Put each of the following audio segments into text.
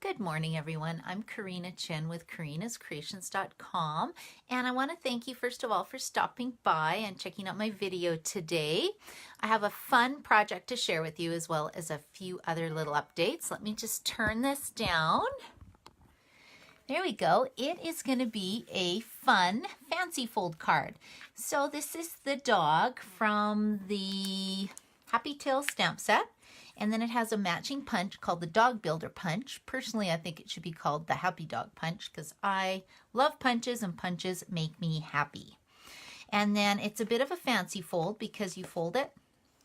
Good morning, everyone. I'm Karina Chin with karinascreations.com, and I want to thank you first of all for stopping by and checking out my video today. I have a fun project to share with you as well as a few other little updates. Let me just turn this down. There we go. It is going to be a fun fancy fold card. So this is the dog from the Happy Tail stamp set. And then it has a matching punch called the Dog Builder Punch. Personally, I think it should be called the Happy Dog Punch because I love punches and punches make me happy. And then it's a bit of a fancy fold because you fold it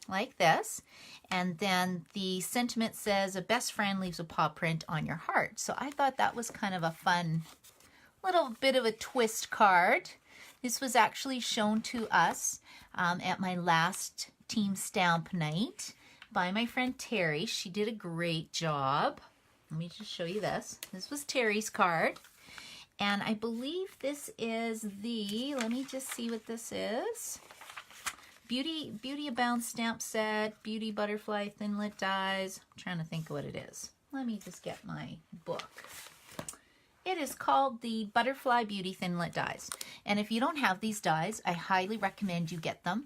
like this. And then the sentiment says, a best friend leaves a paw print on your heart. So I thought that was kind of a fun little bit of a twist card. This was actually shown to us at my last team stamp night by my friend Terry. She did a great job. Let me just show you this. This was Terry's card. And I believe this is the, let me just see what this is. Beauty Abound stamp set, Beauty Butterfly Thinlit dies. I'm trying to think of what it is. Let me just get my book. It is called the Butterfly Beauty Thinlit dies. And if you don't have these dies, I highly recommend you get them.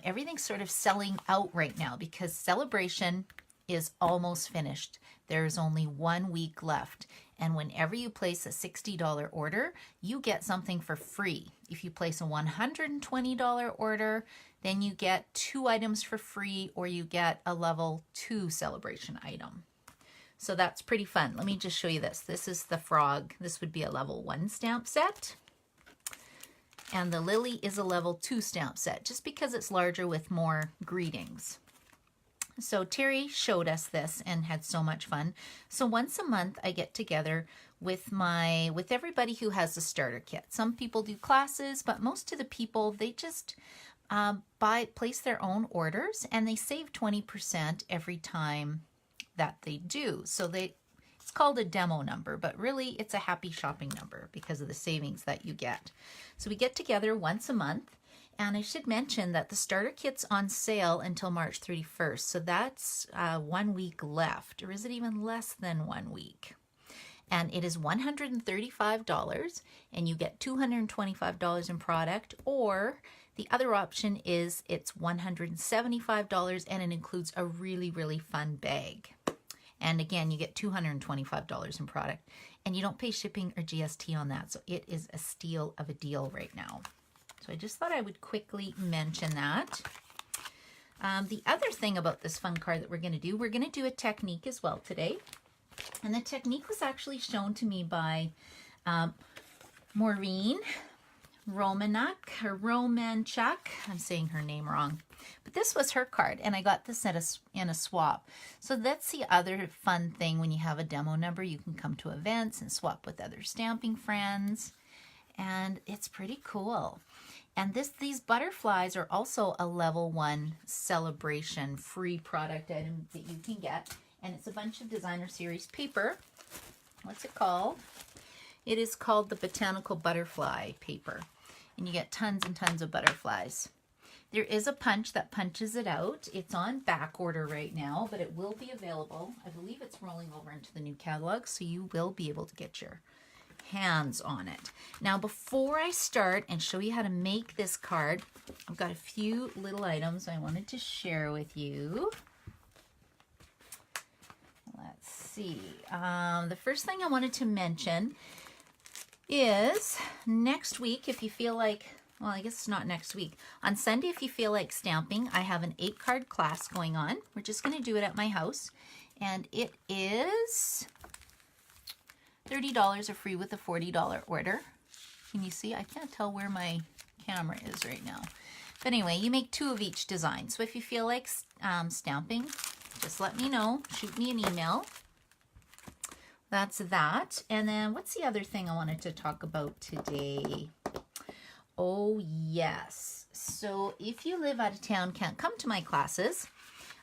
Everything's sort of selling out right now because Celebration is almost finished. There's only 1 week left. And whenever you place a $60 order, you get something for free. If you place a $120 order, then you get 2 items for free, or you get a level 2 Celebration item. So that's pretty fun. Let me just show you this. This is the frog. This would be a level 1 stamp set. And the lily is a level 2 stamp set, just because it's larger with more greetings. So Terry showed us this and had so much fun. So once a month I get together with everybody who has a starter kit. Some people do classes, but most of the people, they just place their own orders, and they save 20% every time that they do. So it's called a demo number, but really it's a happy shopping number because of the savings that you get. So we get together once a month, and I should mention that the starter kit's on sale until March 31st. So that's 1 week left, or is it even less than 1 week? And it is $135, and you get $225 in product, or the other option is it's $175 and it includes a really, really fun bag. And again, you get $225 in product, and you don't pay shipping or GST on that. So it is a steal of a deal right now. So I just thought I would quickly mention that. The other thing about this fun card that we're going to do a technique as well today. And the technique was actually shown to me by Maureen Romanchuk. I'm saying her name wrong. But this was her card, and I got this in a swap. So that's the other fun thing when you have a demo number. You can come to events and swap with other stamping friends, and it's pretty cool. And these butterflies are also a level 1 Celebration free product item that you can get, and it's a bunch of designer series paper. What's it called? It is called the Botanical Butterfly paper, and you get tons and tons of butterflies. There is a punch that punches it out. It's on back order right now, but it will be available. I believe it's rolling over into the new catalog, so you will be able to get your hands on it. Now, before I start and show you how to make this card, I've got a few little items I wanted to share with you. Let's see. The first thing I wanted to mention is next week, if you feel like, well, I guess it's not next week. On Sunday, if you feel like stamping, I have an 8-card class going on. We're just going to do it at my house. And it is $30 or free with a $40 order. Can you see? I can't tell where my camera is right now. But anyway, you make 2 of each design. So if you feel like stamping, just let me know. Shoot me an email. That's that. And then what's the other thing I wanted to talk about today? Oh, yes. So if you live out of town, can't come to my classes,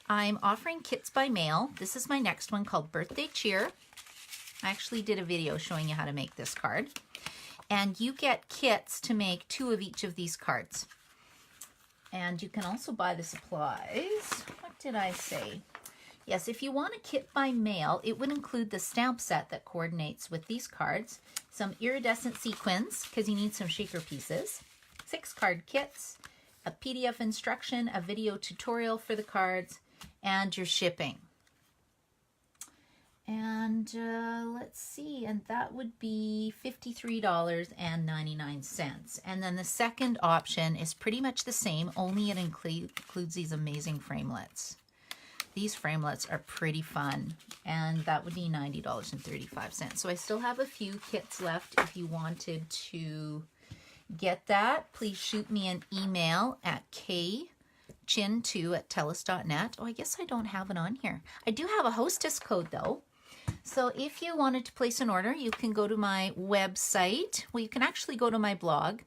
I'm offering kits by mail. This is my next one called Birthday Cheer. I actually did a video showing you how to make this card. And you get kits to make 2 of each of these cards. And you can also buy the supplies. What did I say? Yes, if you want a kit by mail, it would include the stamp set that coordinates with these cards, some iridescent sequins, because you need some shaker pieces, 6 card kits, a PDF instruction, a video tutorial for the cards, and your shipping. And let's see, and that would be $53.99. And then the second option is pretty much the same, only it includes these amazing framelits. These framelits are pretty fun, and that would be $90.35. So I still have a few kits left. If you wanted to get that, please shoot me an email at kchin2@telus.net. Oh, I guess I don't have it on here. I do have a hostess code though. So if you wanted to place an order, you can go to my website. Well, you can actually go to my blog.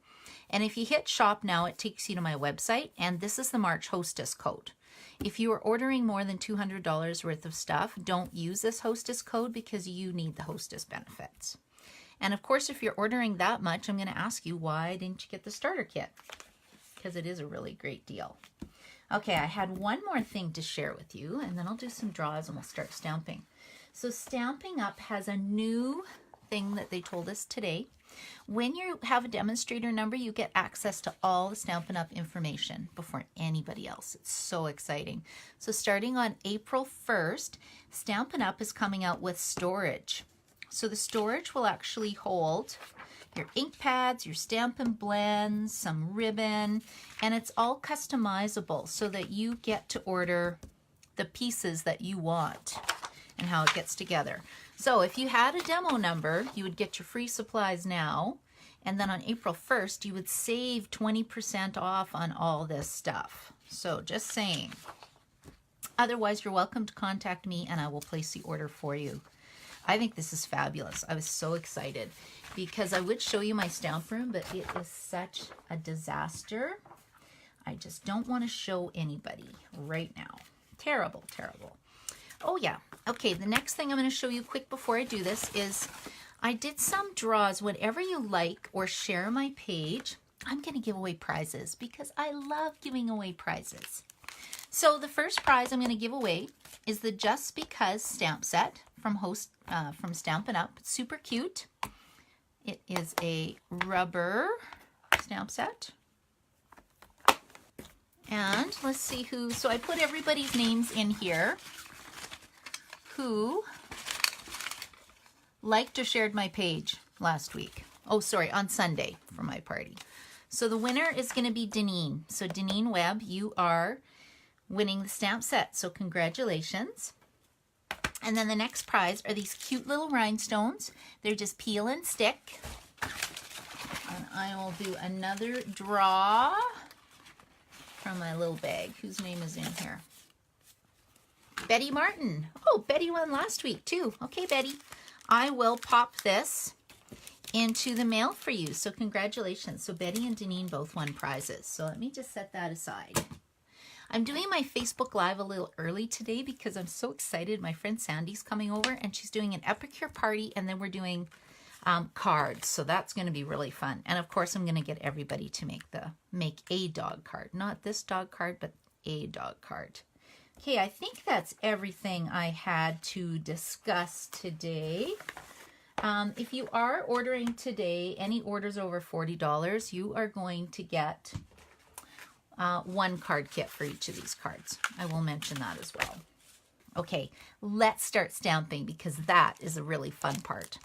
And if you hit shop now, it takes you to my website. And this is the March hostess code. If you are ordering more than $200 worth of stuff, don't use this hostess code because you need the hostess benefits. And of course, if you're ordering that much, I'm going to ask you, why didn't you get the starter kit? Because it is a really great deal. Okay, I had one more thing to share with you, and then I'll do some draws and we'll start stamping. So Stampin'Up has a new thing that they told us today. When you have a demonstrator number, you get access to all the Stampin'Up information before anybody else. It's so exciting. So starting on April 1st, Stampin'Up is coming out with storage. So the storage will actually hold your ink pads, your Stampin' Blends, some ribbon, and it's all customizable so that you get to order the pieces that you want and how it gets together. So if you had a demo number, you would get your free supplies now, and then on April 1st, you would save 20% off on all this stuff. So just saying. Otherwise, you're welcome to contact me and I will place the order for you. I think this is fabulous. I was so excited because I would show you my stamp room, but it is such a disaster. I just don't want to show anybody right now. Terrible, terrible. Oh yeah, okay, the next thing I'm going to show you quick before I do this is I did some draws. Whenever you like or share my page, I'm going to give away prizes because I love giving away prizes. So the first prize I'm going to give away is the Just Because stamp set from Stampin'Up. It's super cute. It is a rubber stamp set. And let's see who, so I put everybody's names in here who liked or shared my page last week. Oh, sorry, on Sunday for my party. So the winner is going to be Deneen. So Deneen Webb, you are winning the stamp set. So congratulations. And then the next prize are these cute little rhinestones. They're just peel and stick. And I will do another draw from my little bag. Whose name is in here? Betty Martin. Oh, Betty won last week too. Okay, Betty. I will pop this into the mail for you. So congratulations. So Betty and Deneen both won prizes. So let me just set that aside. I'm doing my Facebook Live a little early today because I'm so excited. My friend Sandy's coming over and she's doing an epicure party, and then we're doing cards. So that's going to be really fun. And of course, I'm going to get everybody to make a dog card. Not this dog card, but a dog card. Okay, I think that's everything I had to discuss today. If you are ordering today, any orders over $40, you are going to get one card kit for each of these cards. I will mention that as well. Okay, let's start stamping because that is a really fun part.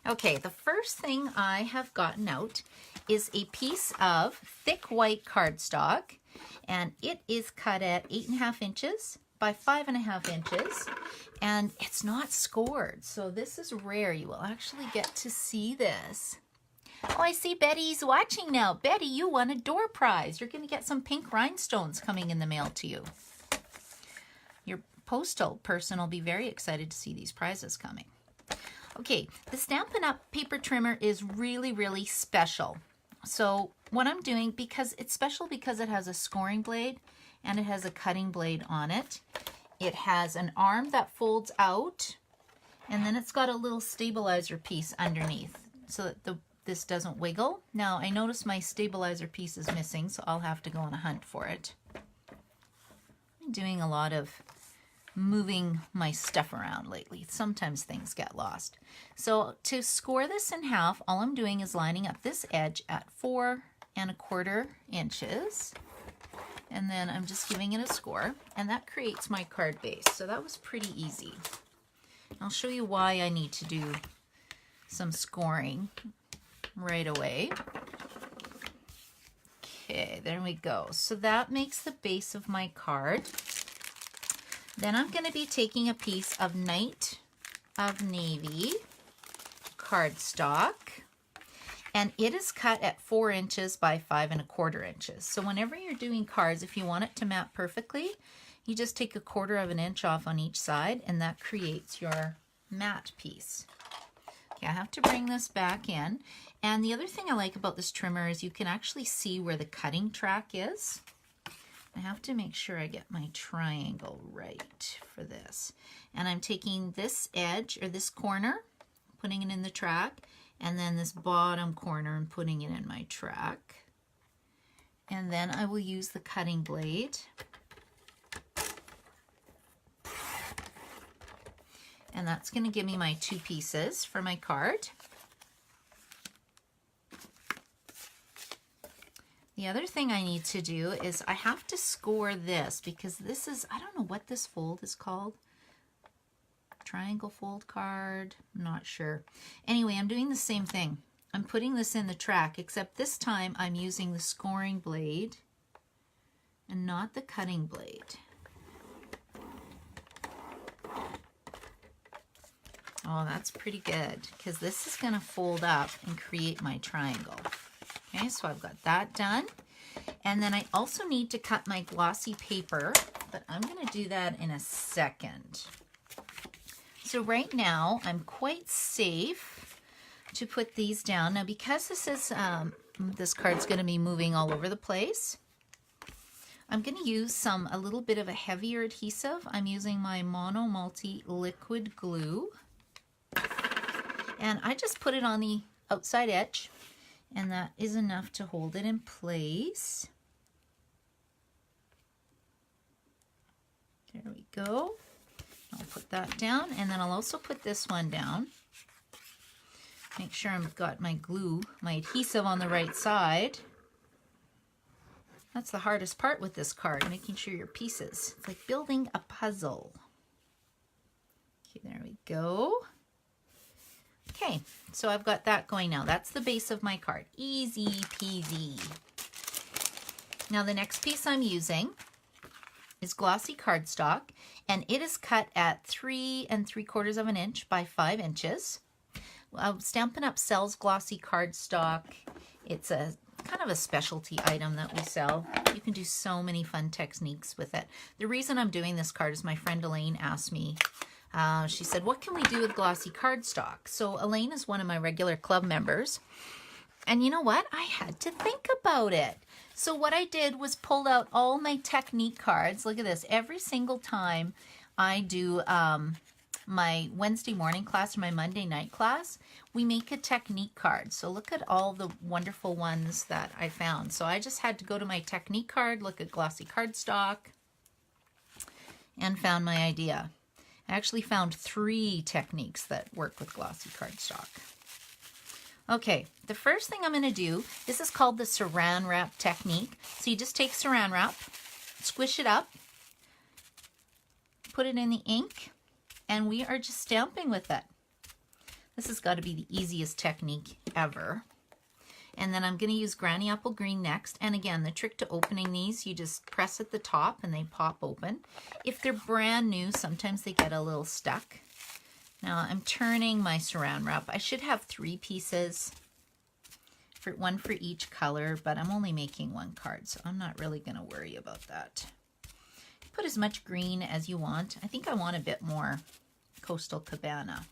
Okay, the first thing I have gotten out is a piece of thick white cardstock, and it is cut at 8.5 inches by 5.5 inches, and it's not scored, so this is rare. You will actually get to see this. Oh, I see Betty's watching now. Betty, you won a door prize. You're going to get some pink rhinestones coming in the mail to you. Your postal person will be very excited to see these prizes coming. Okay, the Stampin'Up paper trimmer is really, really special. So what I'm doing, because it's special because it has a scoring blade and it has a cutting blade on it. It has an arm that folds out, and then it's got a little stabilizer piece underneath so that this doesn't wiggle. Now, I notice my stabilizer piece is missing, so I'll have to go on a hunt for it. I'm doing a lot of moving my stuff around lately. Sometimes things get lost. So to score this in half, all I'm doing is lining up this edge at 4¼ inches. And then I'm just giving it a score, and that creates my card base. So that was pretty easy. I'll show you why I need to do some scoring right away. Okay, there we go. So that makes the base of my card. Then I'm going to be taking a piece of Night of Navy cardstock, and it is cut at 4 inches by 5¼ inches. So whenever you're doing cards, if you want it to map perfectly, you just take 1/4 inch off on each side, and that creates your mat piece. Okay, I have to bring this back in. And the other thing I like about this trimmer is you can actually see where the cutting track is. I have to make sure I get my triangle right for this. And I'm taking this edge, or this corner, putting it in the track, and then this bottom corner and putting it in my track. And then I will use the cutting blade. And that's going to give me my 2 pieces for my card. The other thing I need to do is I have to score this, because this is, I don't know what this fold is called. Triangle fold card, I'm not sure. Anyway, I'm doing the same thing. I'm putting this in the track, except this time I'm using the scoring blade and not the cutting blade. Oh, that's pretty good, because this is going to fold up and create my triangle. Okay, so I've got that done. And then I also need to cut my glossy paper, but I'm going to do that in a second. So right now, I'm quite safe to put these down. Now, because this is this card's going to be moving all over the place, I'm going to use a little bit of a heavier adhesive. I'm using my Mono Multi liquid glue. And I just put it on the outside edge, and that is enough to hold it in place. There we go. I'll put that down, and then I'll also put this one down. Make sure I've got my glue, my adhesive on the right side. That's the hardest part with this card, making sure your pieces. It's like building a puzzle. Okay, there we go. Okay, so I've got that going now. That's the base of my card. Easy peasy. Now the next piece I'm using is glossy cardstock, and it is cut at 3¾ inch by 5 inches. Stampin' Up sells glossy cardstock. It's a kind of a specialty item that we sell. You can do so many fun techniques with it. The reason I'm doing this card is my friend Elaine asked me. She said, what can we do with glossy cardstock? So Elaine is one of my regular club members. And you know what? I had to think about it. So what I did was pulled out all my technique cards. Look at this. Every single time I do my Wednesday morning class or my Monday night class, we make a technique card. So look at all the wonderful ones that I found. So I just had to go to my technique card, look at glossy cardstock, and found my idea. I actually found 3 techniques that work with glossy cardstock. Okay, the first thing I'm going to do, this is called the Saran Wrap technique. So you just take Saran Wrap, squish it up, put it in the ink, and we are just stamping with it. This has got to be the easiest technique ever. And then I'm going to use Granny Apple Green next. And again, the trick to opening these, you just press at the top and they pop open. If they're brand new, sometimes they get a little stuck. Now I'm turning my Saran Wrap. I should have 3 pieces, one for each color, but I'm only making 1 card, so I'm not really going to worry about that. Put as much green as you want. I think I want a bit more Coastal Cabana.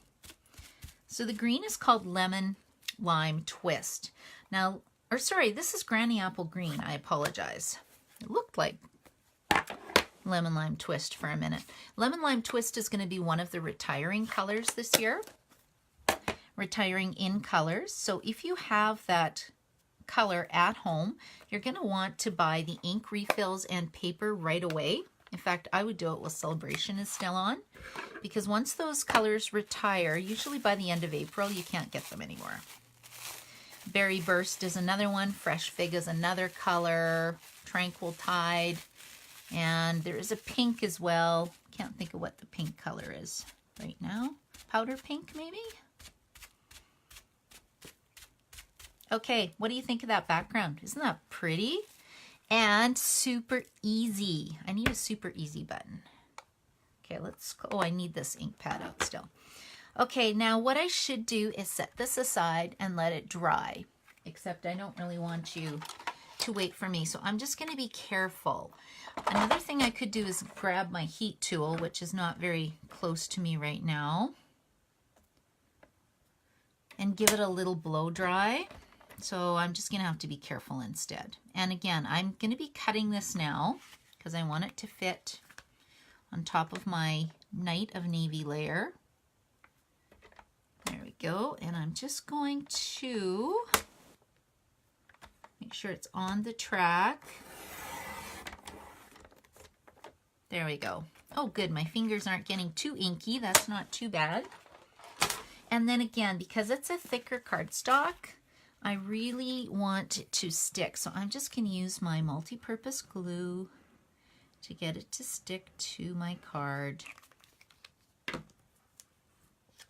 So the green is called Lemon Lime Twist. Now, or sorry, this is Granny Apple Green. I apologize. It looked like Lemon Lime Twist for a minute. Lemon Lime Twist is going to be one of the retiring colors this year. Retiring in colors. So if you have that color at home, you're going to want to buy the ink refills and paper right away. In fact, I would do it while Celebration is still on, because once those colors retire, usually by the end of April, you can't get them anymore. Berry Burst is another one. Fresh Fig is another color. Tranquil Tide. And there is a pink as well. Can't think of what the pink color is right now. Powder pink, maybe? Okay, what do you think of that background? Isn't that pretty? And super easy. I need a super easy button. Okay, oh, I need this ink pad out still. Okay, now what I should do is set this aside and let it dry. Except I don't really want you to wait for me, so I'm just going to be careful. Another thing I could do is grab my heat tool, which is not very close to me right now, and give it a little blow dry. So I'm just going to have to be careful instead. And again, I'm going to be cutting this now because I want it to fit on top of my Night of Navy layer. There we go. And I'm just going to make sure it's on the track. There we go. Oh, good. My fingers aren't getting too inky. That's not too bad. And then again, because it's a thicker cardstock, I really want it to stick. So I'm just going to use my multi-purpose glue to get it to stick to my card.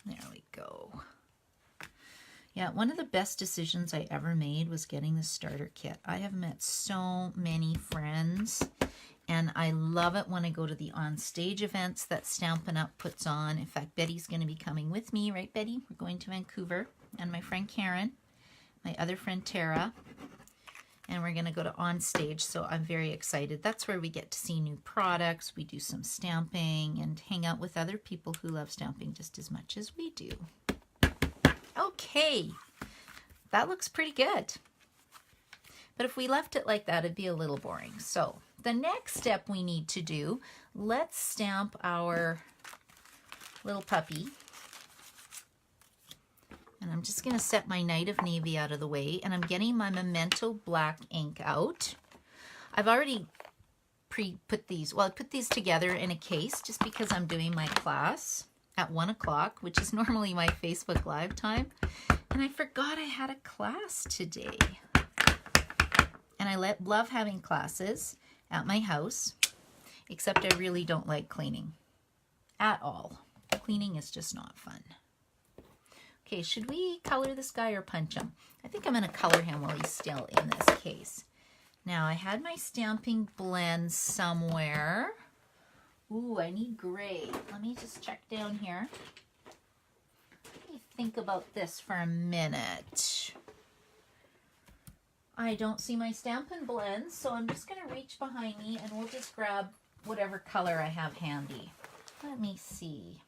There we go. Yeah, one of the best decisions I ever made was getting the starter kit. I have met so many friends, and I love it when I go to the on-stage events that Stampin' Up! Puts on. In fact, Betty's going to be coming with me, right, Betty? We're going to Vancouver, and my friend Karen, my other friend Tara, and we're going to go to on stage, so I'm very excited. That's where we get to see new products, we do some stamping, and hang out with other people who love stamping just as much as we do. Okay, that looks pretty good. But if we left it like that, it'd be a little boring. So the next step we need to do, let's stamp our little puppy. And I'm just going to set my Night of Navy out of the way, and I'm getting my Memento black ink out. I've already put these, well, I put these together in a case just because I'm doing my class at 1 o'clock, which is normally my Facebook Live time. And I forgot I had a class today. And I love having classes at my house, except I really don't like cleaning at all. Cleaning is just not fun. Okay, should we color this guy or punch him? I think I'm going to color him while he's still in this case. Now, I had my stamping blend somewhere. Ooh, I need gray. Let me just check down here. Let me think about this for a minute. I don't see my Stampin' blends, so I'm just going to reach behind me and we'll just grab whatever color I have handy. Let me see.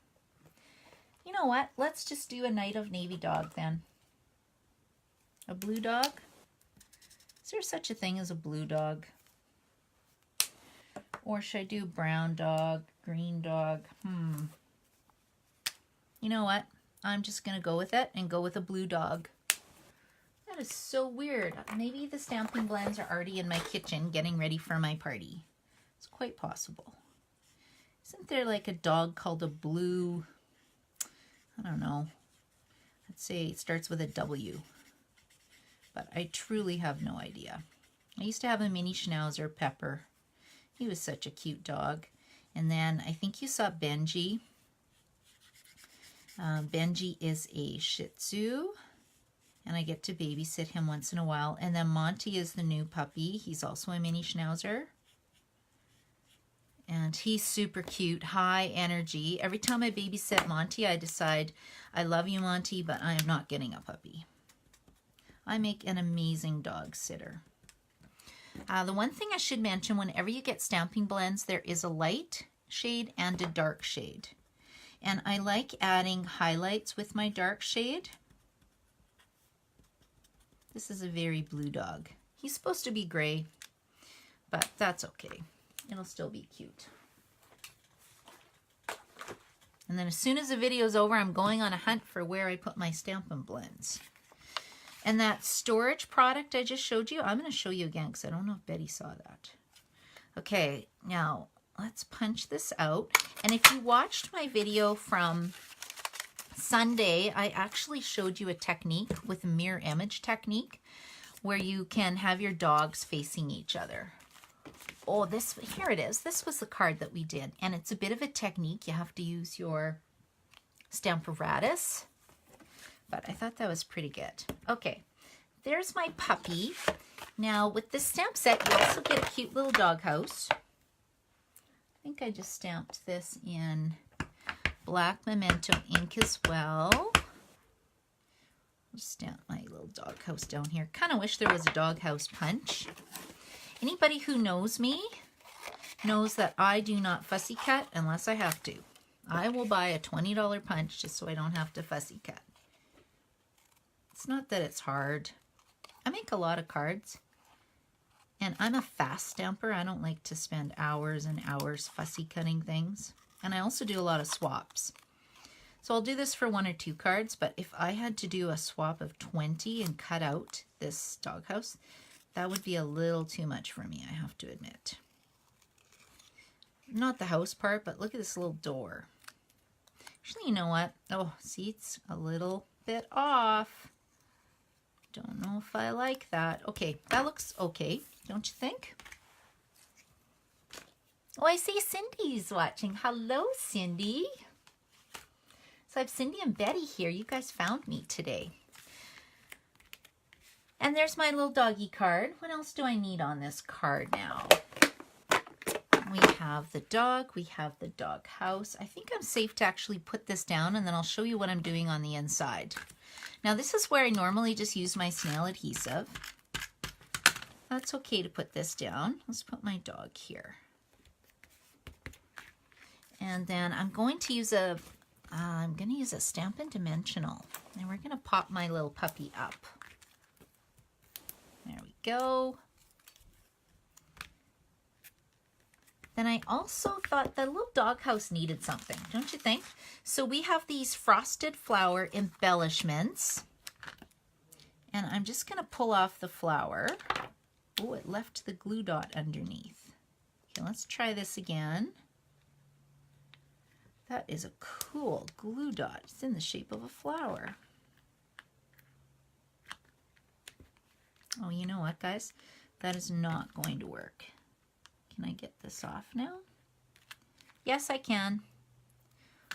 You know what? Let's just do a Night of Navy dog then. A blue dog? Is there such a thing as a blue dog? Or should I do brown dog, green dog? You know what? I'm just going to go with it and go with a blue dog. That is so weird. Maybe the stamping blends are already in my kitchen getting ready for my party. It's quite possible. Isn't there like a dog called a blue... I don't know. Let's say it starts with a W. But I truly have no idea. I used to have a mini Schnauzer, Pepper. He was such a cute dog. And then I think you saw Benji. Benji is a Shih Tzu. And I get to babysit him once in a while. And then Monty is the new puppy. He's also a mini Schnauzer. And he's super cute, high energy. Every time I babysit Monty, I decide, I love you, Monty, but I am not getting a puppy. I make an amazing dog sitter. The one thing I should mention, whenever you get stamping blends, there is a light shade and a dark shade. And I like adding highlights with my dark shade. This is a very blue dog. He's supposed to be gray, but that's okay. It'll still be cute. And then as soon as the video's over, I'm going on a hunt for where I put my Stampin' blends. And that storage product I just showed you, I'm going to show you again because I don't know if Betty saw that. Okay, now let's punch this out. And if you watched my video from Sunday, I actually showed you a technique with a mirror image technique where you can have your dogs facing each other. Oh, here it is. This was the card that we did. And it's a bit of a technique. You have to use your Stampin'Up. But I thought that was pretty good. Okay, there's my puppy. Now with this stamp set, you also get a cute little doghouse. I think I just stamped this in black memento ink as well. I'll stamp my little doghouse down here. Kind of wish there was a doghouse punch. Anybody who knows me knows that I do not fussy cut unless I have to. I will buy a $20 punch just so I don't have to fussy cut. It's not that it's hard. I make a lot of cards and I'm a fast stamper. I don't like to spend hours and hours fussy cutting things. And I also do a lot of swaps. So I'll do this for 1 or 2 cards, but if I had to do a swap of 20 and cut out this doghouse, that would be a little too much for me, I have to admit. Not the house part, but look at this little door. Actually, you know what? Oh, see, it's a little bit off. Don't know if I like that. Okay, that looks okay, don't you think? Oh, I see Cindy's watching. Hello, Cindy. So I have Cindy and Betty here. You guys found me today. And there's my little doggy card. What else do I need on this card now? We have the dog. We have the dog house. I think I'm safe to actually put this down and then I'll show you what I'm doing on the inside. Now this is where I normally just use my snail adhesive. That's okay to put this down. Let's put my dog here. And then I'm going to use a Stampin' Dimensional. And we're going to pop my little puppy up. There we go. Then I also thought the little doghouse needed something, don't you think? So we have these frosted flower embellishments. And I'm just going to pull off the flower. Oh, it left the glue dot underneath. Okay, let's try this again. That is a cool glue dot. It's in the shape of a flower. Oh, you know what, guys? That is not going to work. Can I get this off now? Yes, I can.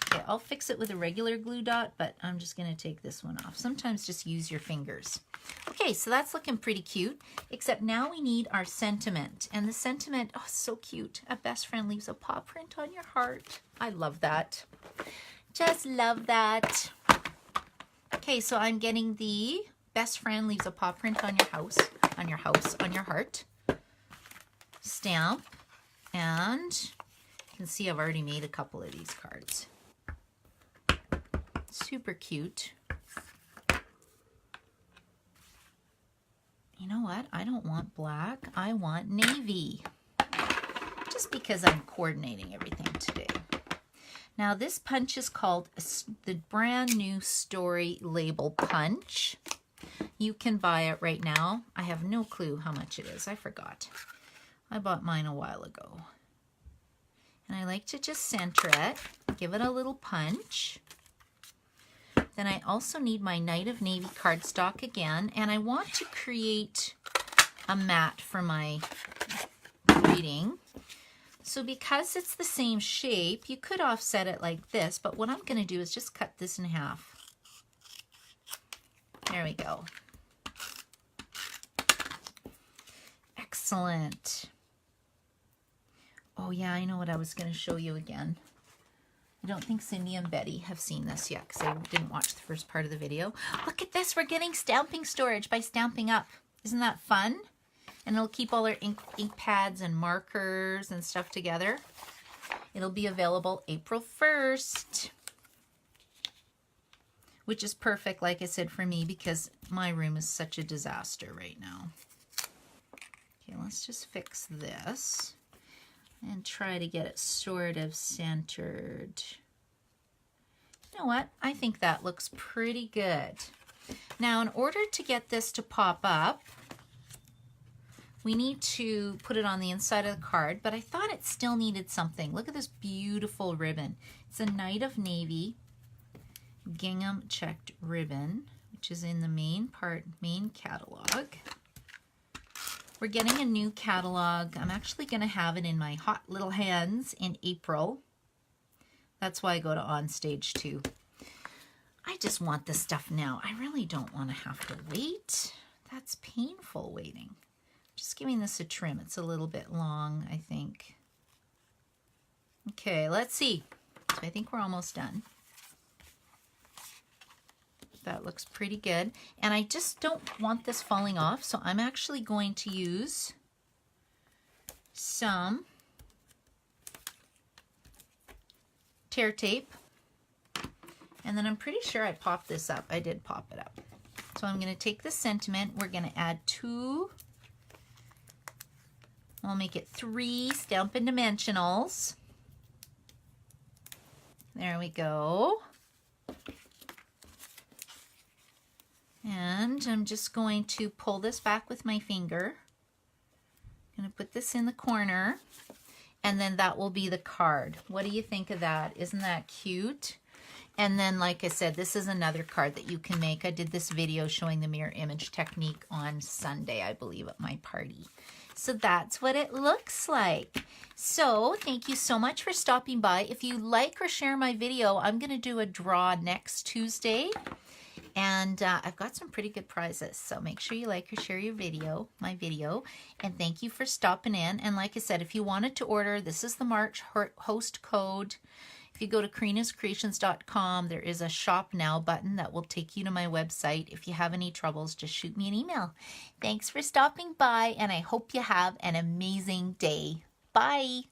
Okay, I'll fix it with a regular glue dot, but I'm just going to take this one off. Sometimes just use your fingers. Okay, so that's looking pretty cute, except now we need our sentiment. And the sentiment, oh, so cute. A best friend leaves a paw print on your heart. I love that. Just love that. Okay, so I'm getting the best friend leaves a paw print on your heart stamp, and you can see I've already made a couple of these cards. Super cute. You know what? I don't want black. I want navy. Just because I'm coordinating everything today. Now this punch is called the brand new Story Label Punch. You can buy it right now. I have no clue how much it is. I forgot. I bought mine a while ago. And I like to just center it, give it a little punch. Then I also need my Night of Navy cardstock again, and I want to create a mat for my reading. So because it's the same shape, you could offset it like this, but what I'm going to do is just cut this in half. There we go. Excellent. Oh yeah, I know what I was going to show you again. I don't think Cindy and Betty have seen this yet because they didn't watch the first part of the video. Look at this. We're getting stamping storage by Stampin'Up. Isn't that fun? And it'll keep all our ink pads and markers and stuff together. It'll be available April 1st. Which is perfect, like I said, for me because my room is such a disaster right now. Okay, let's just fix this and try to get it sort of centered. You know what? I think that looks pretty good. Now, in order to get this to pop up, we need to put it on the inside of the card, but I thought it still needed something. Look at this beautiful ribbon. It's a Night of Navy gingham checked ribbon, which is in the main catalog. We're getting a new catalog. I'm actually going to have it in my hot little hands in April. That's why I go to On Stage too. I just want this stuff now. I really don't want to have to wait. That's painful waiting. Just giving this a trim. It's a little bit long, I think. Okay, let's see. So I think we're almost done. That looks pretty good. And I just don't want this falling off, so I'm actually going to use some tear tape. And then I'm pretty sure I popped this up. I did pop it up. So I'm going to take the sentiment. We're going to add 2. I'll make it 3 Stampin' Dimensionals. There we go. And I'm just going to pull this back with my finger. I'm going to put this in the corner, and then that will be the card. What do you think of that? Isn't that cute? And then, like I said, this is another card that you can make. I did this video showing the mirror image technique on Sunday, I believe, at my party. So that's what it looks like. So thank you so much for stopping by. If you like or share my video, I'm going to do a draw next Tuesday. And I've got some pretty good prizes. So make sure you like or share my video. And thank you for stopping in. And like I said, if you wanted to order, this is the March host code. If you go to karinascreations.com, there is a Shop Now button that will take you to my website. If you have any troubles, just shoot me an email. Thanks for stopping by, and I hope you have an amazing day. Bye.